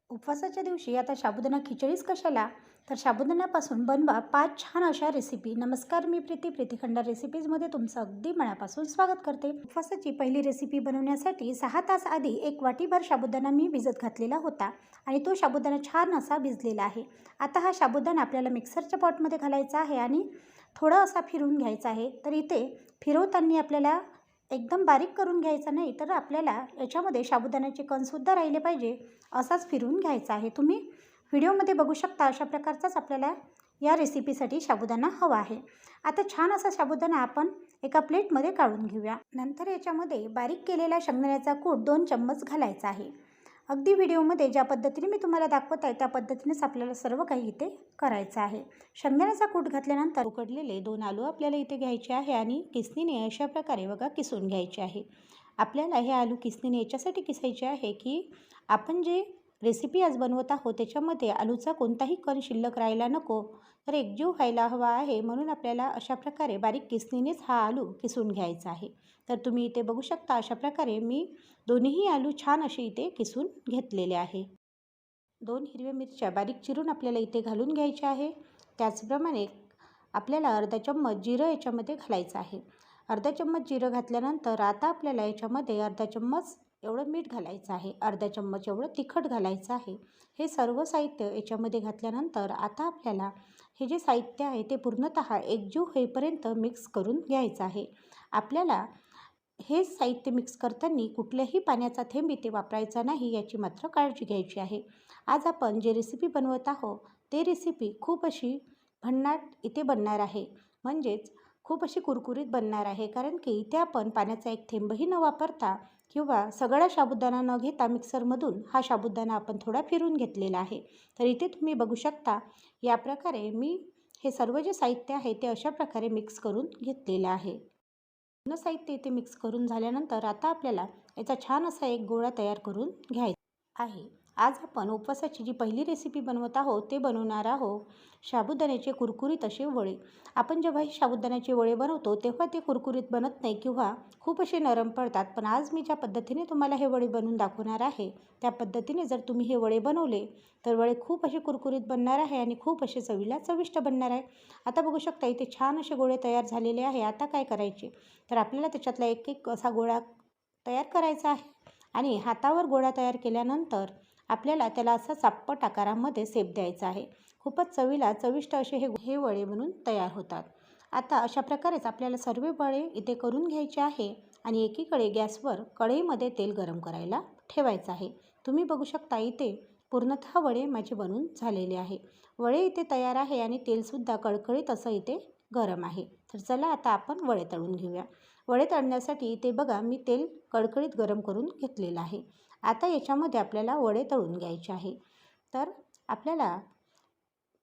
उपवासाच्या दिवशी आता साबुदाणा खिचडीच कशाला? तर साबुदाण्यापासून बनवा 5 छान अशा रेसिपी. नमस्कार, मी प्रीती खंडार रेसिपीजमध्ये तुमचं अगदी मनापासून स्वागत करते. उपवासाची पहिली रेसिपी बनवण्यासाठी 6 तास आधी 1 वाटीभर साबुदाणा मी भिजत घातलेला होता आणि तो साबुदाणा छान असा भिजलेला आहे. आता हा साबुदाणा आपल्याला मिक्सरच्या पॉटमध्ये घालायचा आहे आणि थोडा असा फिरवून घ्यायचा आहे. तर इथे फिरवताना आपल्याला एकदम बारीक करून घ्यायचा नाही, तर आपल्याला याच्यामध्ये साबुदाण्याचे कणसुद्धा राहिले पाहिजे असाच फिरवून घ्यायचा आहे. तुम्ही व्हिडिओमध्ये बघू शकता अशा प्रकारचाच आपल्याला या रेसिपीसाठी साबुदाणा हवा आहे. आता छान असा साबुदाणा आपण एका प्लेटमध्ये काढून घेऊया. नंतर याच्यामध्ये बारीक केलेला शेंगदाण्याचा कूट 2 चम्मच घालायचा आहे. अगदी व्हिडिओमध्ये ज्या पद्धतीने मी तुम्हाला दाखवत आहे त्या पद्धतीनेच आपल्याला सर्व काही इथे करायचं आहे. शेंगदाण्याचा कूट घातल्यानंतर उकडलेले 2 आलू आपल्याला इथे घ्यायचे आहे आणि किसणीने अशा प्रकारे बघा किसून घ्यायचे आहे. आपल्याला हे आलू किसणीने याच्यासाठी किसायचे आहे की आपण जे रेसिपी आज बनवत आहोत त्याच्यामध्ये आलूचा कोणताही कण शिल्लक राहायला नको, तर एकजीव व्हायला हवा आहे. म्हणून आपल्याला अशा प्रकारे बारीक किसणीनेच हा आलू किसून घ्यायचा आहे. तर तुम्ही इथे बघू शकता अशा प्रकारे मी दोन्हीही आलू छान असे इथे किसून घेतलेले आहे. 2 हिरव्या मिरच्या बारीक चिरून आपल्याला इथे घालून घ्यायच्या आहे. त्याचप्रमाणे आपल्याला अर्धा चम्मच जिरं याच्यामध्ये घालायचं आहे. अर्धा चम्मच जिरं घातल्यानंतर आता आपल्याला याच्यामध्ये अर्धा चम्मच एवढं मीठ घालायचं आहे. अर्धा चम्मच एवढं तिखट घालायचं आहे. हे सर्व साहित्य याच्यामध्ये घातल्यानंतर आता आपल्याला हे जे साहित्य आहे ते पूर्णतः एकजीव होईपर्यंत मिक्स करून घ्यायचं आहे. आपल्याला हे साहित्य मिक्स करताना कुठल्याही पाण्याचा थेंब इथे वापरायचा नाही, याची मात्र काळजी घ्यायची आहे. आज आपण जे रेसिपी बनवत आहोत ते रेसिपी खूप अशी भन्नाट इथे बनणार आहे, म्हणजेच खूप अशी कुरकुरीत बनणार आहे. कारण की इथे आपण पाण्याचा एक थेंबही न वापरता किंवा सगळा साबुदाणा न घेता मिक्सरमधून हा साबुदाणा आपण थोडा फिरून घेतलेला आहे. तर इथे तुम्ही बघू शकता या प्रकारे मी हे सर्व जे साहित्य आहे ते अशा प्रकारे मिक्स करून घेतलेलं आहे. पूर्ण साहित्य इथे मिक्स करून झाल्यानंतर आता आपल्याला याचा छान असा एक गोळा तयार करून घ्यायचा आहे. आज आपण उपवासाची जी पहिली रेसिपी बनवत आहोत ते बनवणार आहोत साबुदाण्याचे कुरकुरीत असे वडे. आपण जेव्हा हे साबुदाण्याचे वडे बनवतो तेव्हा ते कुरकुरीत बनत नाही किंवा खूप असे नरम पडतात. पण आज मी ज्या पद्धतीने तुम्हाला हे वडे बनवून दाखवणार आहे त्या पद्धतीने जर तुम्ही हे वडे बनवले तर वडे खूप असे कुरकुरीत बनणार आहे आणि खूप असे चवीला चविष्ट बनणार आहे. आता बघू शकता इथे छान असे गोळे तयार झालेले आहे. आता काय करायचे, तर आपल्याला त्याच्यातला एक एक असा गोळा तयार करायचा आहे आणि हातावर गोळा तयार केल्यानंतर आपल्याला त्याला असा चापट आकारामध्ये शेप द्यायचा आहे. खूपच चवीला चविष्ट असे हे वडे बनून तयार होतात. आता अशा प्रकारेच आपल्याला सर्व वडे इथे करून घ्यायचे आहे आणि एकीकडे गॅसवर कढईमध्ये तेल गरम करायला ठेवायचं आहे. तुम्ही बघू शकता इथे पूर्णतः वडे माझे बनून झालेले आहे. वडे इथे तयार आहे आणि तेलसुद्धा कळकळीत असं इथे गरम आहे. तर चला आता आपण वडे तळून घेऊया. वडे तळण्यासाठी इथे बघा मी तेल कळकळीत गरम करून घेतलेलं आहे. आता याच्यामध्ये आपल्याला वडे तळून घ्यायचे आहे. तर आपल्याला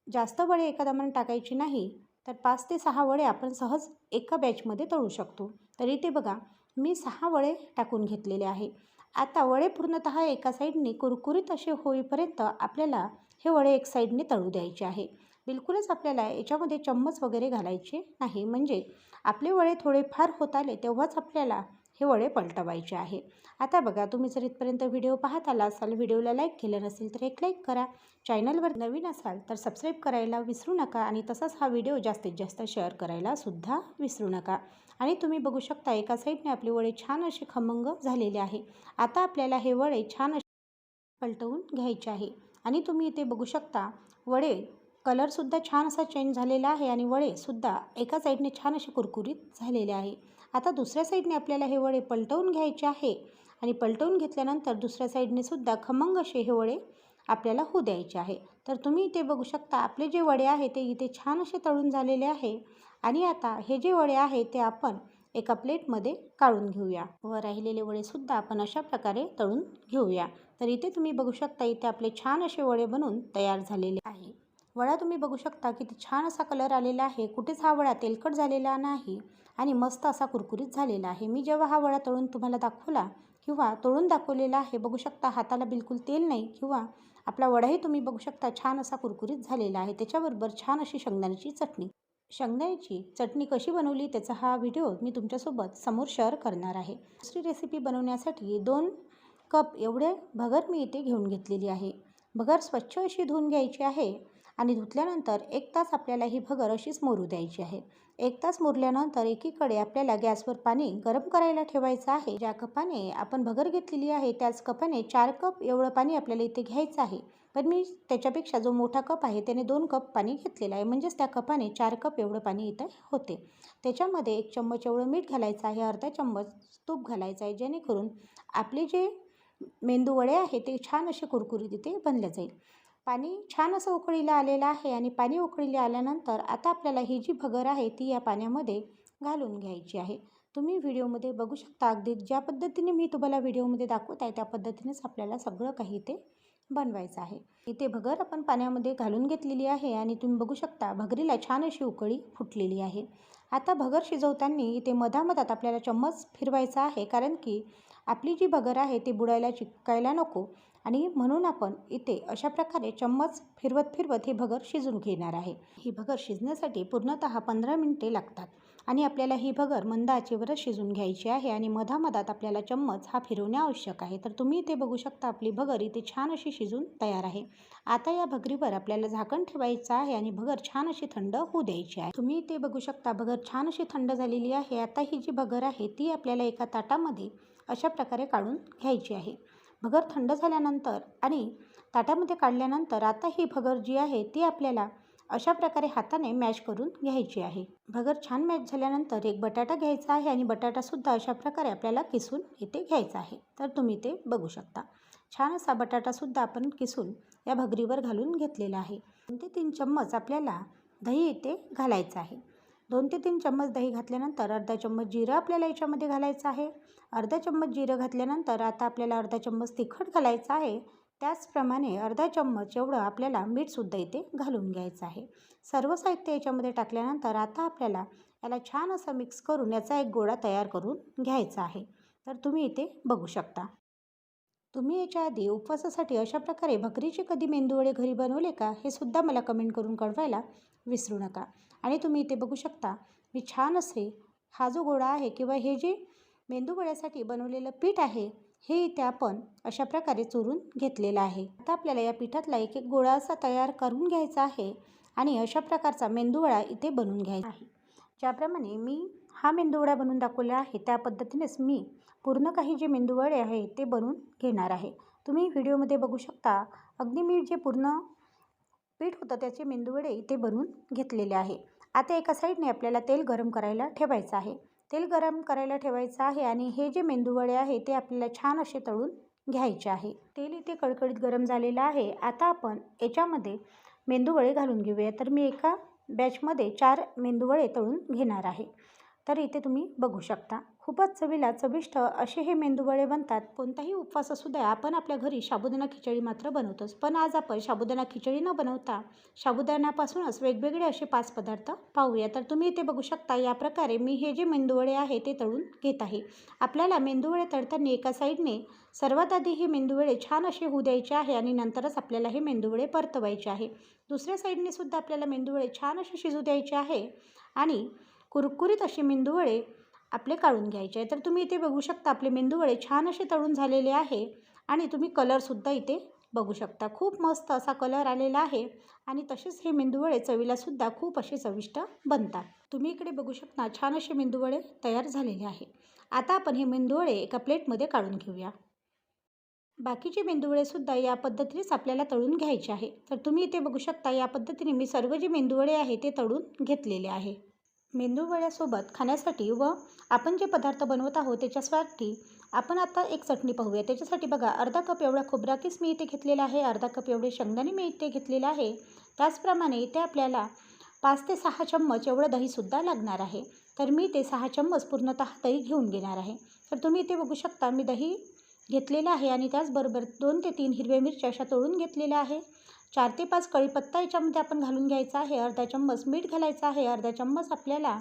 जास्त वडे एका दमाने टाकायची नाही, तर 5 ते 6 वडे आपण सहज एका बॅचमध्ये तळू शकतो. तर इथे बघा मी 6 वडे टाकून घेतलेले आहे. आता वडे पूर्णतः एका साईडने कुरकुरीत असे होईपर्यंत आपल्याला हे वडे एक साईडने तळू द्यायचे आहे. बिलकुलच आपल्याला याच्यामध्ये चम्मच वगैरे घालायचे नाही, म्हणजे आपले वडे थोडेफार होत आले तेव्हाच आपल्याला हे वडे पलटवायचे आहे. आता बघा तुम्ही जर इथपर्यंत व्हिडिओ पाहत आला असाल, व्हिडिओला लाईक केलं नसेल तर एक लाईक करा. चॅनलवर नवीन असाल तर सबस्क्राईब करायला विसरू नका आणि तसाच हा व्हिडिओ जास्तीत जास्त शेअर करायला सुद्धा विसरू नका. आणि तुम्ही बघू शकता एका साईडने आपले वडे छान असे खमंग झालेले आहे. आता आपल्याला हे वडे छान असे पलटवून घ्यायचे आहे आणि तुम्ही इथे बघू शकता वडे कलरसुद्धा छान असा चेंज झालेला आहे आणि वडेसुद्धा एका साईडने छान असे कुरकुरीत झालेले आहे. आता दुसऱ्या साईडने आपल्याला हे वडे पलटवून घ्यायचे आहे आणि पलटवून घेतल्यानंतर दुसऱ्या साईडने सुद्धा खमंग असे हे वडे आपल्याला होऊ द्यायचे आहे. तर तुम्ही इथे बघू शकता आपले जे वडे आहे ते इथे छान असे तळून झालेले आहे आणि आता हे जे वडे आहे ते आपण एका प्लेटमध्ये काढून घेऊया व राहिलेले वडेसुद्धा आपण अशा प्रकारे तळून घेऊया. तर इथे तुम्ही बघू शकता इथे आपले छान असे वडे बनून तयार झालेले आहे. वडा तुम्ही बघू शकता किती छान असा कलर आलेला आहे. कुठेच हा वडा तेलकट झालेला नाही आणि मस्त असा कुरकुरीत झालेला आहे. मी जेव्हा हा वडा तळून तुम्हाला दाखवला किंवा तळून दाखवलेला आहे, बघू शकता हाताला बिलकुल तेल नाही किंवा आपला वडाही तुम्ही बघू शकता छान असा कुरकुरीत झालेला आहे. त्याच्याबरोबर छान अशी शेंगदाण्याची चटणी. शेंगदाण्याची चटणी कशी बनवली त्याचा हा व्हिडिओ मी तुमच्यासोबत समोर शेअर करणार आहे. दुसरी रेसिपी बनवण्यासाठी 2 कप एवढे भगर मी इथे घेऊन घेतलेली आहे. भगर स्वच्छ अशी धुवून घ्यायची आहे आणि धुतल्यानंतर 1 तास आपल्याला ही भगर अशीच मुरू द्यायची आहे. 1 तास मुरल्यानंतर एकीकडे आपल्याला गॅसवर पाणी गरम करायला ठेवायचं आहे. ज्या कपाने आपण भगर घेतलेली आहे त्याच कपाने 4 कप एवढं पाणी आपल्याला इथे घ्यायचं आहे. पण मी त्याच्यापेक्षा जो मोठा कप आहे त्याने 2 कप पाणी घेतलेलं आहे, म्हणजेच त्या कपाने 4 कप एवढं पाणी इथे होते. त्याच्यामध्ये 1 चम्मच एवढं मीठ घालायचं आहे, अर्धा चम्मच तूप घालायचं आहे, जेणेकरून आपले जे मेंदू वडे आहे ते छान असे कुरकुरीत इथे बनले जाईल. पाणी छान असं उकळीला आलेलं आहे आणि पाणी उकळीला आल्यानंतर आता आपल्याला ही जी भगर आहे ती या पाण्यामध्ये घालून घ्यायची आहे. तुम्ही व्हिडिओमध्ये बघू शकता, अगदी ज्या पद्धतीने मी तुम्हाला व्हिडिओमध्ये दाखवत आहे त्या पद्धतीनेच आपल्याला सगळं काही इथे बनवायचं आहे. इथे भगर आपण पाण्यामध्ये घालून घेतलेली आहे आणि तुम्ही बघू शकता भगरीला छान अशी उकळी फुटलेली आहे. आता भगर शिजवताना इथे मधामधात आपल्याला चम्मच फिरवायचा आहे, कारण की आपली जी भगर आहे ती बुडायला चिटकायला नको आणि म्हणून आपण इथे अशा प्रकारे चम्मच फिरवत फिरवत ही भगर शिजवून घेणार आहे. ही भगर शिजण्यासाठी पूर्णतः 15 मिनिटे लागतात आणि आपल्याला ही भगर मंद आचेवरच शिजवून घ्यायची आहे आणि मधामधात आपल्याला चम्मच हा फिरवणे आवश्यक आहे. तर तुम्ही इथे बघू शकता आपली भगर इथे छान अशी शिजून तयार आहे. आता या भगरीवर आपल्याला झाकण ठेवायचं आहे आणि भगर छान अशी थंड होऊ द्यायची आहे. तुम्ही इथे बघू शकता भगर छान अशी थंड झालेली आहे. आता ही जी भगर आहे ती आपल्याला एका ताटामध्ये अशा प्रकारे काढून घ्यायची आहे. भगर थंड झाल्यानंतर आणि ताटामध्ये काढल्यानंतर आता ही भगर जी आहे ती आपल्याला अशा प्रकारे हाताने मॅश करून घ्यायची आहे. भगर छान मॅश झाल्यानंतर एक बटाटा घ्यायचा आहे आणि बटाटासुद्धा अशा प्रकारे आपल्याला किसून इथे घ्यायचा आहे. तर तुम्ही ते बघू शकता. छान असा बटाटासुद्धा आपण किसून या भगरीवर घालून घेतलेला आहे. 2 ते 3 चम्मच आपल्याला दही इथे घालायचं आहे. 2 ते 3 चम्मच दही घातल्यानंतर अर्धा चम्मच जिरं आपल्याला याच्यामध्ये घालायचं आहे. अर्धा चम्मच जिरं घातल्यानंतर आता आपल्याला अर्धा चम्मच तिखट घालायचं आहे. त्याचप्रमाणे अर्धा चम्मच एवढं आपल्याला मीठसुद्धा इथे घालून घ्यायचं आहे. सर्व साहित्य याच्यामध्ये टाकल्यानंतर आता आपल्याला याला छान असं मिक्स करून याचा एक गोळा तयार करून घ्यायचा आहे. तर तुम्ही इथे बघू शकता. तुम्ही याच्या आधी उपवासासाठी अशा प्रकारे भकरीचे कधी मेंदूवडे घरी बनवले का, हे सुद्धा मला कमेंट करून कळवायला विसरू नका. आणि तुम्ही इथे बघू शकता मी छान असे हा जो गोळा आहे किंवा हे जे मेंदूवड्यासाठी बनवलेलं पीठ आहे हे इथे आपण अशा प्रकारे चुरून घेतलेलं आहे. आता आपल्याला या पिठातला एक एक गोळा असा तयार करून घ्यायचा आहे आणि अशा प्रकारचा मेंदूवडा इथे बनवून घ्यायचा आहे. ज्याप्रमाणे मी हा मेंदूवडा बनवून दाखवला आहे त्या पद्धतीनेच मी पूर्ण काही जे मेंदूवडे आहे ते बनवून घेणार आहे. तुम्ही व्हिडिओमध्ये बघू शकता अगदी मी जे पूर्ण पीठ होतं त्याचे मेंदूवडे इथे बनवून घेतलेले आहे. आता एका साईडने आपल्याला तेल गरम करायला ठेवायचं आहे. तेल गरम करायला ठेवायचं आहे आणि हे जे मेंदूवडे आहे ते आपल्याला छान असे तळून घ्यायचे आहे. तेल इथे कडकडीत गरम झालेलं आहे. आता आपण याच्यामध्ये मेंदूवडे घालून घेऊया. तर मी एका बॅचमध्ये 4 मेंदूवडे तळून घेणार आहे. तर इथे तुम्ही बघू शकता खूपच चवीला चविष्ट असे हे मेंदूवडे बनतात. कोणताही उपवास असू द्या आपण आपल्या घरी साबुदाणा खिचडी मात्र बनवतोच. पण आज आपण साबुदाणा खिचडी न बनवता साबुदाण्यापासूनच वेगवेगळे असे 5 पदार्थ पाहूया. तर तुम्ही इथे बघू शकता या प्रकारे मी हे जे मेंदूवडे आहे ते तळून घेत आहे. आपल्याला मेंदूवडे तळताना एका साईडने सर्वात आधी हे मेंदूवडे छान असे होऊ द्यायचे आहे आणि नंतरच आपल्याला हे मेंदूवडे परतवायचे आहे. दुसऱ्या साईडने सुद्धा आपल्याला मेंदूवडे छान असे शिजू द्यायचे आहे आणि कुरकुरीत असे मेंदूवडे आपले काढून घ्यायचे आहे. तर तुम्ही इथे बघू शकता आपले मेंदूवडे छान असे तळून झालेले आहे आणि तुम्ही कलरसुद्धा इथे बघू शकता. खूप मस्त असा कलर आलेला आहे आणि तसेच हे मेंदूवडे चवीलासुद्धा खूप असे चविष्ट बनतात. तुम्ही इकडे बघू शकता छान असे मेंदूवडे तयार झालेले आहे. आता आपण हे मेंदूवडे एका प्लेटमध्ये काढून घेऊया. बाकीचे मेंदूवडेसुद्धा या पद्धतीनेच आपल्याला तळून घ्यायचे आहे. तर तुम्ही इथे बघू शकता या पद्धतीने मी सर्व जे मेंदूवडे आहे ते तळून घेतलेले आहे. मेंदूवड्यासोबत खाण्यासाठी व आपण जे पदार्थ बनवत आहोत त्याच्यासाठी आपण आता एक चटणी पाहूया. त्याच्यासाठी बघा अर्धा कप एवढा खोबरा किस मी इथे घेतलेला आहे, अर्धा कप एवढे शेंगदाणे मी इथे घेतलेला आहे. त्याचप्रमाणे इथे आपल्याला 5 ते 6 चम्मच एवढं दहीसुद्धा लागणार आहे. तर मी ते 6 चम्मच पूर्णतः दही घेऊन घेणार आहे. तर तुम्ही इथे बघू शकता मी दही घेतलेलं आहे आणि त्याचबरोबर 2 ते 3 हिरव्या मिरच्या अशा तळून घेतलेल्या आहे. 4 ते 5 कढीपत्ता याच्यामध्ये आपण घालून घ्यायचा आहे. अर्धा चम्मच मीठ घालायचं आहे. अर्धा चम्मच आपल्याला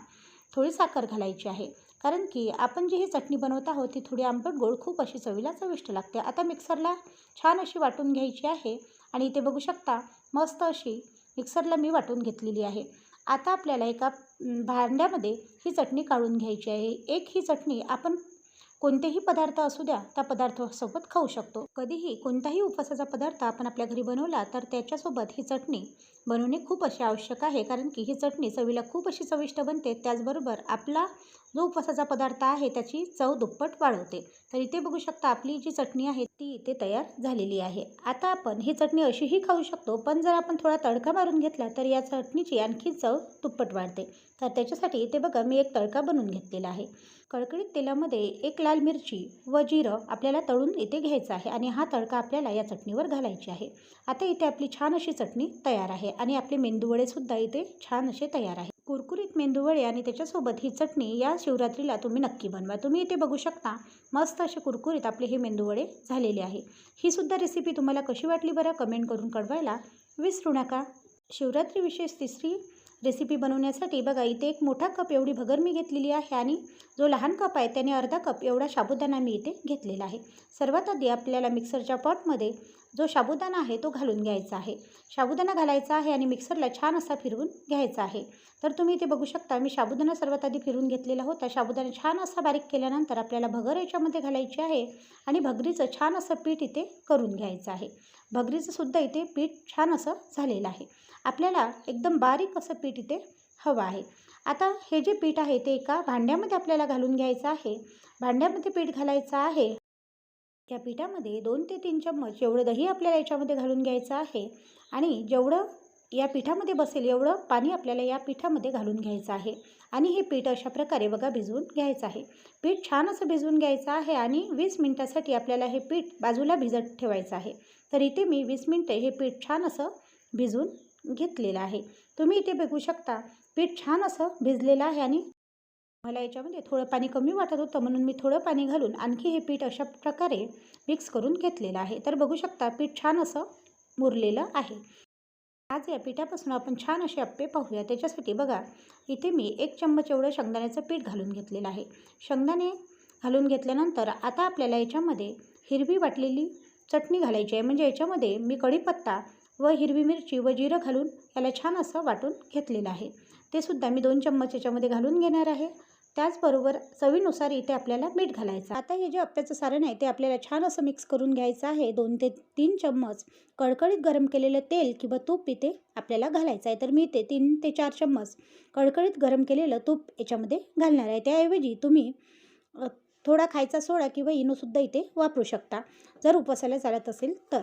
थोडी साखर घालायची आहे, कारण की आपण जी ही चटणी बनवत आहोत ती थोडी आंबट गोड खूप अशी चवीला चविष्ट लागते. आता मिक्सरला छान अशी वाटून घ्यायची आहे आणि इथे बघू शकता मस्त अशी मिक्सरला मी वाटून घेतलेली आहे. आता आपल्याला एका भांड्यामध्ये ही चटणी काढून घ्यायची आहे. एक ही चटणी आपण कोणतेही पदार्थ असू द्या, त्या पदार्थासोबत खाऊ शकतो. कधीही कोणताही उपवासाचा पदार्थ आपण आपल्या घरी बनवला तर त्याच्यासोबत ही चटणी बनवणे खूप असे आवश्यक आहे, कारण की ही चटणी चवीला खूप अशी चविष्ट बनते. त्याचबरोबर आपला जो उपवासाचा पदार्थ आहे त्याची चव दुप्पट वाढवते. तर इथे बघू शकता आपली जी चटणी आहे ती इथे तयार झालेली आहे. आता आपण ही चटणी अशीही खाऊ शकतो, पण जर आपण थोडा तडका मारून घेतला तर या चटणीची आणखी चव दुप्पट वाढते. तर त्याच्यासाठी इथे बघा मी एक तडका बनवून घेतलेला आहे. कडकडीत तेलामध्ये एक लाल मिरची व जिरं आपल्याला तळून इथे घ्यायचं आहे आणि हा तडका आपल्याला या चटणीवर घालायची आहे. आता इथे आपली छान अशी चटणी तयार आहे आणि आपले मेंदूवडेसुद्धा इथे छान असे तयार आहे. कुरकुरीत मेंदूवडे आणि त्याच्यासोबत ही चटणी या शिवरात्रीला तुम्ही नक्की बनवा. तुम्ही इथे बघू शकता मस्त असे कुरकुरीत आपले हे मेंदूवडे झालेले आहे. ही सुद्धा रेसिपी तुम्हाला कशी वाटली बरं कमेंट करून कळवायला विसरू नका. शिवरात्री विशेष तिसरी रेसिपी बनवण्यासाठी बघा इथे एक मोठा कप एवढी भगर मी घेतलेली आहे आणि जो लहान कप आहे त्याने अर्धा कप एवढा साबुदाणा मी इथे घेतलेला आहे. सर्वात आधी आपल्याला मिक्सरच्या पॉटमध्ये जो साबुदाणा आहे तो घालून घ्यायचा आहे. साबुदाणा घालायचा आहे आणि मिक्सरला छान असा फिरवून घ्यायचा आहे. तर तुम्ही इथे बघू शकता मी साबुदाणा सर्वात आधी फिरवून घेतलेला होता. साबुदाणा छान असा बारीक केल्यानंतर आपल्याला भगर याच्यामध्ये घालायची आहे आणि भगरीचं छान असं पीठ इथे करून घ्यायचं आहे. भगरीचं सुद्धा इथे पीठ छान असं झालेलं आहे. आपल्याला एकदम बारीक असं पीठ इथे हवं आहे. आता हे जे पीठ आहे ते एका भांड्यामध्ये आपल्याला घालून घ्यायचं आहे. भांड्यामध्ये पीठ घालायचं आहे. त्या पिठामध्ये 2 ते 3 चम्मच एवढं दही आपल्याला याच्यामध्ये घालून घ्यायचं आहे आणि जेवढं या पिठामध्ये बसेल एवढं पाणी आपल्याला या पिठामध्ये घालून घ्यायचं आहे आणि हे पीठ अशा प्रकारे बघा भिजवून घ्यायचं आहे. पीठ छान असं भिजवून घ्यायचं आहे आणि 20 मिनिटासाठी आपल्याला हे पीठ बाजूला भिजत ठेवायचं आहे. तर इथे मी 20 मिनिटे हे पीठ छान असं भिजवून घेतलेलं आहे. तुम्ही इथे बघू शकता पीठ छान असं भिजलेलं आहे आणि मला याच्यामध्ये थोडं पाणी कमी वाटत होतं म्हणून मी थोडं पाणी घालून आणखी हे पीठ अशा प्रकारे मिक्स करून घेतलेलं आहे. तर बघू शकता पीठ छान असं मुरलेलं आहे. आज या पिठापासून आपण छान असे अप्पे पाहूया. त्याच्यासाठी बघा इथे मी 1 चम्मच एवढं शेंगदाण्याचं पीठ घालून घेतलेलं आहे. शेंगदाणे घालून घेतल्यानंतर आता आपल्याला याच्यामध्ये हिरवी वाटलेली चटणी घालायची आहे. म्हणजे याच्यामध्ये मी कढीपत्ता व हिरवी मिरची व जिरं घालून याला छान असं वाटून घेतलेलं आहे. ते सुद्धा मी 2 चम्मच याच्यामध्ये घालून घेणार आहे. त्याचबरोबर चवीनुसार इथे आपल्याला मीठ घालायचं. आता हे जे अप्प्याचं सारण आहे ते आपल्याला छान असं मिक्स करून घ्यायचं आहे. 2 ते 3 चम्मच कडकडीत गरम केलेलं तेल किंवा तूप इथे आपल्याला घालायचं आहे. तर मी इथे 3 ते 4 चम्मच कडकडीत गरम केलेलं तूप याच्यामध्ये घालणार आहे. त्याऐवजी तुम्ही थोडा खायचा सोडा किंवा इनोसुद्धा इथे वापरू शकता जर उपवासाला चालत असेल तर.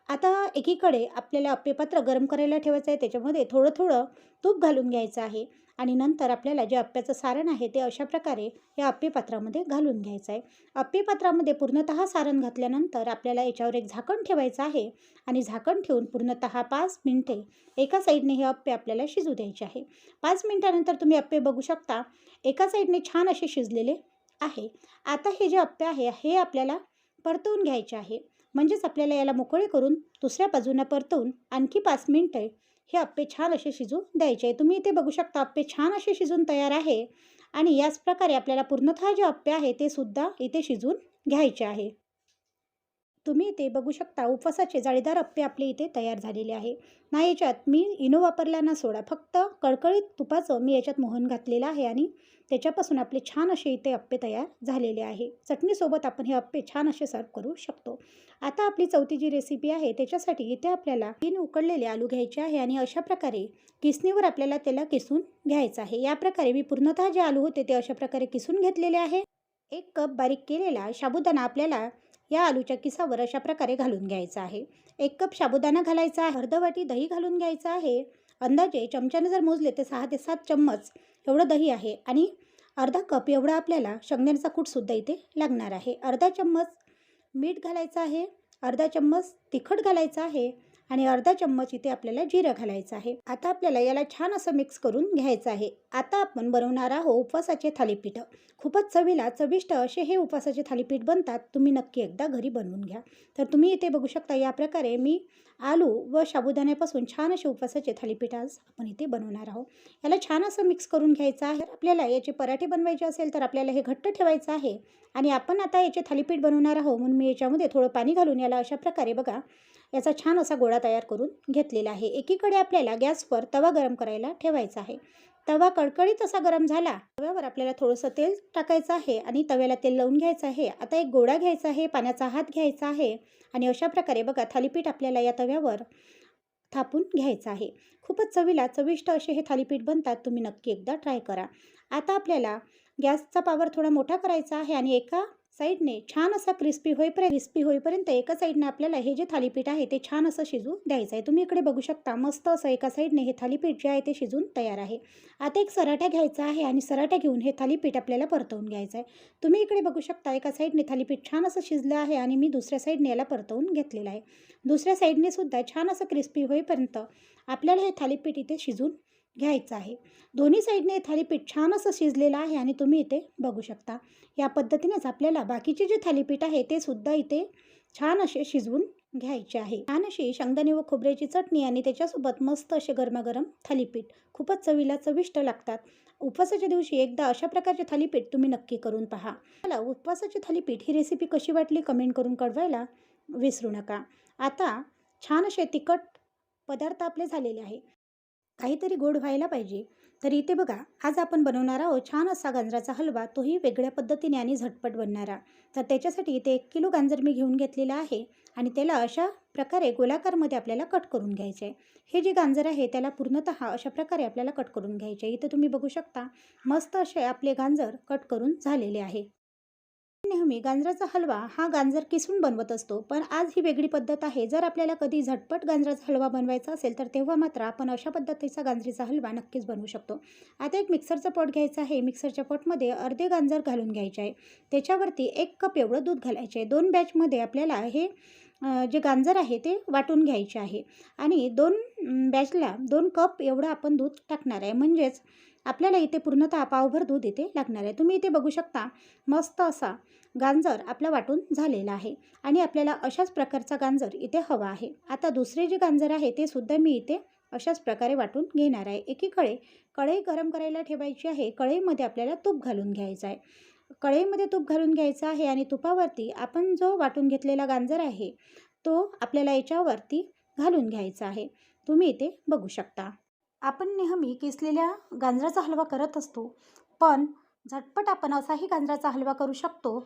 आता एकीकडे आपल्याला अप्पेपात्र गरम करायला ठेवायचं आहे. त्याच्यामध्ये थोडं थोडं तूप घालून घ्यायचं आहे आणि नंतर आपल्याला जे अप्प्याचं सारण आहे ते अशा प्रकारे या अप्पेपात्रामध्ये घालून घ्यायचं आहे. अप्पेपात्रामध्ये पूर्णतः सारण घातल्यानंतर आपल्याला याच्यावर एक झाकण ठेवायचं आहे आणि झाकण ठेवून पूर्णतः 5 मिनिटे एका साईडने हे अप्पे आपल्याला शिजू द्यायचे आहे. 5 मिनिटानंतर तुम्ही अप्पे बघू शकता एका साईडने छान असे शिजलेले आहे. आता हे जे अप्पे आहे हे आपल्याला परतवून घ्यायचे आहे. म्हणजेच आपल्याला याला मोकळे करून दुसऱ्या बाजूने परतवून आणखी 5 मिनिटे हे अप्पे छान असे शिजू द्यायचे आहे. तुम्ही इथे बघू शकता अप्पे छान असे शिजून तयार आहे आणि याच प्रकारे आपल्याला पूर्णतः जे अप्पे आहे ते सुद्धा इथे शिजून घ्यायचे आहे. तुम्ही इथे बघू शकता उपवासाचे जाळीदार अप्पे आपले इथे तयार झालेले आहे. ना याच्यात मी इनो वापरला ना सोडा, फक्त कडकडीत तुपाचं मी याच्यात मोहन घातलेलं आहे आणि त्याच्यापासून आपले छान असे इथे अप्पे तयार झालेले आहे. चटणीसोबत आपण हे अप्पे छान असे सर्व करू शकतो. आता आपली चौथी जी रेसिपी आहे त्याच्यासाठी इथे आपल्याला 3 उकडलेले आलू घ्यायचे आहे आणि अशा प्रकारे किसणीवर आपल्याला त्याला किसून घ्यायचं आहे. या प्रकारे मी पूर्णतः जे आलू होते ते अशा प्रकारे किसून घेतलेले आहे. 1 कप बारीक केलेला साबुदाणा आपल्याला या आलूच्या किसावर अशा प्रकारे घालून घ्यायचा आहे. 1 कप साबुदाणा घालायचा आहे. अर्ध वाटी दही घालून घ्यायचं आहे. अंदाजे चमच्याने जर मोजले तर 6 ते 7 चम्मच एवढं दही आहे आणि अर्धा कप एवढा आपल्याला शेंगदाण्याचा कूटसुद्धा इथे लागणार आहे. अर्धा चम्मच मीठ घालायचं आहे. अर्धा चम्मच तिखट घालायचं आहे आणि अर्धा चम्मच इथे आपल्याला जिरं घालायचं आहे. आता आपल्याला याला छान असं मिक्स करून घ्यायचं आहे. आता आपण बनवणार आहोत उपवासाचे थालीपीठ. खूपच चवीला चविष्ट असे हे उपवासाचे थालीपीठ बनतात. तुम्ही नक्की एकदा घरी बनवून घ्या. तर तुम्ही इथे बघू शकता या प्रकारे मी आलू व साबुदाण्यापासून छान असे उपवासाचे थालीपीठ आज आपण इथे बनवणार आहोत. याला छान असं मिक्स करून घ्यायचं आहे. आपल्याला याचे पराठे बनवायचे असेल तर आपल्याला हे घट्ट ठेवायचं आहे आणि आपण आता याचे थालीपीठ बनवणार आहोत म्हणून मी याच्यामध्ये थोडं पाणी घालून याला अशा प्रकारे बघा याचा छान असा गोळा तयार करून घेतलेला आहे. एकीकडे आपल्याला गॅसवर तवा गरम करायला ठेवायचा आहे. तवा कडकडीत असा गरम झाला. तव्यावर आपल्याला थोडंसं तेल टाकायचं आहे आणि तव्याला तेल लावून घ्यायचं आहे. आता एक गोळा घ्यायचा आहे, पाण्याचा हात घ्यायचा आहे आणि अशा प्रकारे बघा थालीपीठ आपल्याला या तव्यावर थापून घ्यायचं आहे. खूपच चवीला चविष्ट असे हे थालीपीठ बनतात. तुम्ही नक्की एकदा ट्राय करा. आता आपल्याला गॅसचा पॉवर थोडा मोठा करायचा आहे आणि एका साईडने छान असा क्रिस्पी होईपर्यंत एका साईडने आपल्याला हे जे थालीपीठ आहे ते छान असं शिजू द्यायचं आहे. तुम्ही इकडे बघू शकता मस्त असं एका साईडने हे थालीपीठ जे आहे ते शिजून तयार आहे. आता एक सराटा घ्यायचा आहे आणि सराटा घेऊन हे थालीपीठ आपल्याला परतवून घ्यायचं आहे. तुम्ही इकडे बघू शकता एका साईडने थालीपीठ छान असं शिजलं आहे आणि मी दुसऱ्या साईडने याला परतवून घेतलेलं आहे. दुसऱ्या साईडने सुद्धा छान असं क्रिस्पी होईपर्यंत आपल्याला हे थालीपीठ इथे शिजून घ्यायचं आहे. दोन्ही साईडने थालीपीठ छान असं शिजलेलं आहे आणि तुम्ही इथे बघू शकता. या पद्धतीनेच आपल्याला बाकीचे जे थालीपीठ आहे ते सुद्धा इथे छान असे शिजवून घ्यायचे आहे. छान अशी शेंगदाणे व खोबऱ्याची चटणी आणि त्याच्यासोबत मस्त असे गरमागरम थालीपीठ खूपच चवीला चविष्ट लागतात. उपवासाच्या दिवशी एकदा अशा प्रकारचे थालीपीठ तुम्ही नक्की करून पहा. मला उपवासाचे थालीपीठ ही रेसिपी कशी वाटली कमेंट करून कळवायला विसरू नका. आता छान असे तिखट पदार्थ आपले झालेले आहे. काहीतरी गोड व्हायला पाहिजे. तर इथे बघा आज आपण बनवणार आहोत छान असा गाजराचा हलवा, तोही वेगळ्या पद्धतीने आणि झटपट बनणारा. तर त्याच्यासाठी इथे 1 किलो गाजर मी घेऊन घेतलेला आहे आणि त्याला अशा प्रकारे गोलाकारमध्ये आपल्याला कट करून घ्यायचे आहे. हे जे गाजर आहे त्याला पूर्णतः अशा प्रकारे आपल्याला कट करून घ्यायचे. इथे तुम्ही बघू शकता मस्त असे आपले गाजर कट करून झालेले आहे. नेहमी गाजराचा हलवा हा गाजर किसून बनवत असतो, पण आज ही वेगळी पद्धत आहे. जर आपल्याला कधी झटपट गाजराचा हलवा बनवायचा असेल तर तेव्हा मात्र आपण अशा पद्धतीचा गाजरीचा हलवा नक्कीच बनवू शकतो. आता एक मिक्सरचं पॉट घ्यायचं आहे. मिक्सरच्या पॉटमध्ये अर्धे गाजर घालून घ्यायचे आहे. त्याच्यावरती 1 कप एवढं दूध घालायचे आहे. 2 बॅचमध्ये आपल्याला हे जे गाजर आहे ते वाटून घ्यायचे आहे आणि 2 बॅचला 2 कप एवढं आपण दूध टाकणार आहे. म्हणजेच आपल्याला इथे पूर्णतः पावभर दूध इथे लागणार आहे. तुम्ही इथे बघू शकता मस्त असा गाजर आपला वाटून झालेला आहे आणि आपल्याला अशाच प्रकारचा गाजर इथे हवा आहे. आता दुसरे जे गाजर आहे ते सुद्धा मी इथे अशाच प्रकारे वाटून घेणार आहे. एकीकडे कढई गरम करायला ठेवायची आहे. कढईमध्ये आपल्याला तूप घालून घ्यायचं आहे. कढईमध्ये तूप घालून घ्यायचं आहे आणि तुपावरती आपण जो वाटून घेतलेला गाजर आहे तो आपल्याला याच्यावरती घालून घ्यायचा आहे. तुम्ही इथे बघू शकता. आपण नेहमी किसलेल्या गाजराचा हलवा करत असतो, पण झटपट आपण असाही गाजराचा हलवा करू शकतो.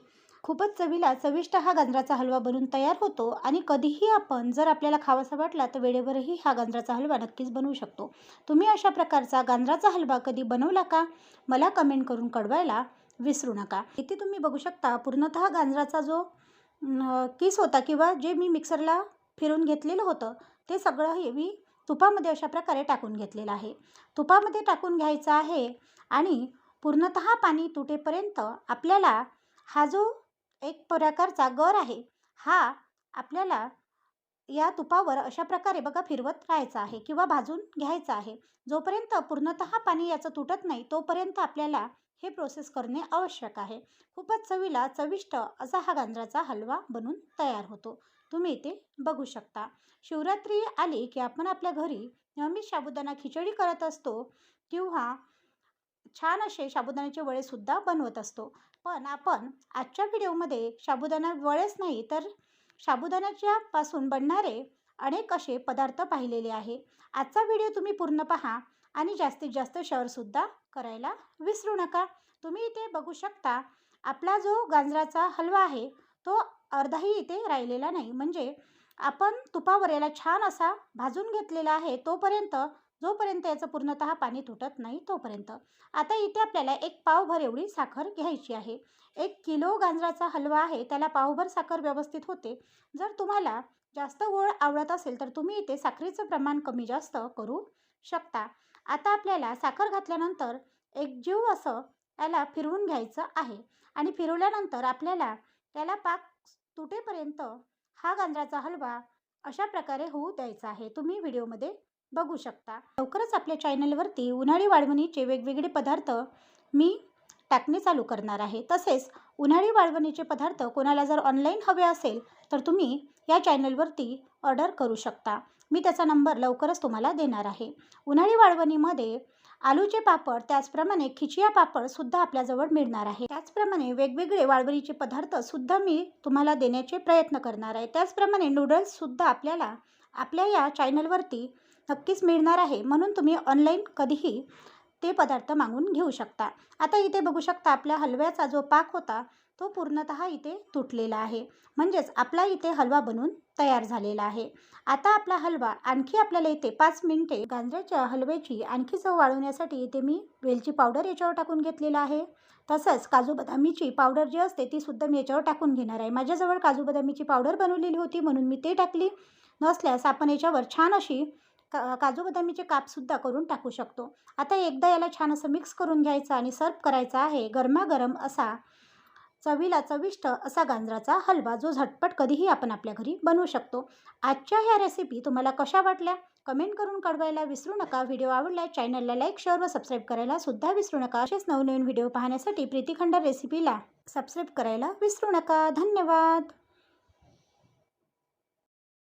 खूपच चवीला चविष्ट हा गाजराचा हलवा बनून तयार होतो आणि कधीही आपण जर आपल्याला खावासा वाटला तर वेळेवरही हा गाजराचा हलवा नक्कीच बनवू शकतो. तुम्ही अशा प्रकारचा गाजराचा हलवा कधी बनवला का? मला कमेंट करून कळवायला विसरू नका. इथे तुम्ही बघू शकता पूर्णतः गाजराचा जो किस होता किंवा जे मी मिक्सरला फिरून घेतलेलं होतं ते सगळं हे मी तुपामध्ये अशा प्रकारे टाकून घेतलेलं आहे. तुपामध्ये टाकून घ्यायचं आहे आणि पूर्णतः पाणी तुटेपर्यंत आपल्याला हा जो एक प्रकारचा गर आहे हा आपल्याला या तुपावर अशा प्रकारे बघा फिरवत राहायचा आहे किंवा भाजून घ्यायचा आहे. जोपर्यंत पूर्णतः पाणी याचं तुटत नाही तोपर्यंत आपल्याला हे प्रोसेस करणे आवश्यक आहे. खूपच चवीला चविष्ट असा हा गाजराचा हलवा बनून तयार होतो. तुम्ही इथे बघू शकता. शिवरात्री आली की आपण आपल्या घरी नेहमीच साबुदाणा खिचडी करत असतो किंवा छान असे साबुदाण्याचे वडेसुद्धा बनवत असतो. पण आपण आजच्या व्हिडिओमध्ये साबुदाणा वडेच नाही तर साबुदाण्याच्या पासून बनणारे अनेक असे पदार्थ पाहिलेले आहे. आजचा व्हिडिओ तुम्ही पूर्ण पहा आणि जास्तीत जास्त शेअरसुद्धा करायला विसरू नका. तुम्ही इथे बघू शकता आपला जो गाजराचा हलवा आहे तो अर्धाही इथे राहिलेला नाही. म्हणजे आपण तुपावर याला छान असा भाजून घेतलेला आहे जोपर्यंत याचं पूर्णतः पाणी तुटत नाही तोपर्यंत. आता इथे आपल्याला 1 पावभर एवढी साखर घ्यायची आहे. 1 किलो गाजराचा हलवा आहे त्याला पावभर साखर व्यवस्थित होते. जर तुम्हाला जास्त गोड आवडत असेल तर तुम्ही इथे साखरेचं प्रमाण कमी जास्त करू शकता. आता आपल्याला साखर घातल्यानंतर एकजीव असं याला फिरवून घ्यायचं आहे आणि फिरवल्यानंतर आपल्याला त्याला पाक तुटेपर्यंत हा गाजराचा हलवा अशा प्रकारे होऊ द्यायचा आहे. तुम्ही व्हिडिओमध्ये बघू शकता. लवकरच आपल्या चॅनलवरती उन्हाळी वाळवणीचे वेगवेगळे पदार्थ मी टाकणे चालू करणार आहे. तसेच उन्हाळी वाळवणीचे पदार्थ कोणाला जर ऑनलाईन हवे असेल तर तुम्ही या चॅनलवरती ऑर्डर करू शकता. मी त्याचा नंबर लवकरच तुम्हाला देणार आहे. उन्हाळी वाळवणीमध्ये आलूचे पापड त्याचप्रमाणे खिचिया पापडसुद्धा आपल्याजवळ मिळणार आहे. त्याचप्रमाणे वेगवेगळे वाळवणीचे पदार्थसुद्धा मी तुम्हाला देण्याचे प्रयत्न करणार आहे. त्याचप्रमाणे नूडल्ससुद्धा आपल्याला आपल्या या चॅनलवरती नक्कीच मिळणार आहे. म्हणून तुम्ही ऑनलाईन कधीही ते पदार्थ मागून घेऊ शकता. आता इथे बघू शकता आपल्या हलव्याचा जो पाक होता तो पूर्णतः इथे तुटलेला आहे. म्हणजेच आपला इथे हलवा बनून तयार झालेला आहे. आता आपला हलवा आणखी आपल्याला इथे 5 मिनिटे गाजराच्या हलव्याची आणखी चव वाढवण्यासाठी इथे मी वेलची पावडर याच्यावर टाकून घेतलेला आहे. तसंच काजू बदामीची पावडर जी असते ती सुद्धा मी याच्यावर टाकून घेणार आहे. माझ्याजवळ काजू बदामीची पावडर बनवलेली होती म्हणून मी ते टाकली. नसल्यास आपण याच्यावर छान अशी काजू बदामीचे कापसुद्धा करून टाकू शकतो. आता एकदा याला छान असं मिक्स करून घ्यायचं आणि सर्व करायचा आहे गरमागरम असा चवीला चविष्ट असा गाजराचा हलवा, जो झटपट कधीही आपण आपल्या घरी बनवू शकतो. आजच्या ह्या रेसिपी तुम्हाला कशा वाटल्या कमेंट करून कळवायला विसरू नका. व्हिडिओ आवडल्यास चॅनलला लाईक, शेअर व सबस्क्राईब करायला सुद्धा विसरू नका. असेच नवनवीन व्हिडिओ पाहण्यासाठी प्रीती खंडार रेसिपीला सबस्क्राईब करायला विसरू नका. धन्यवाद.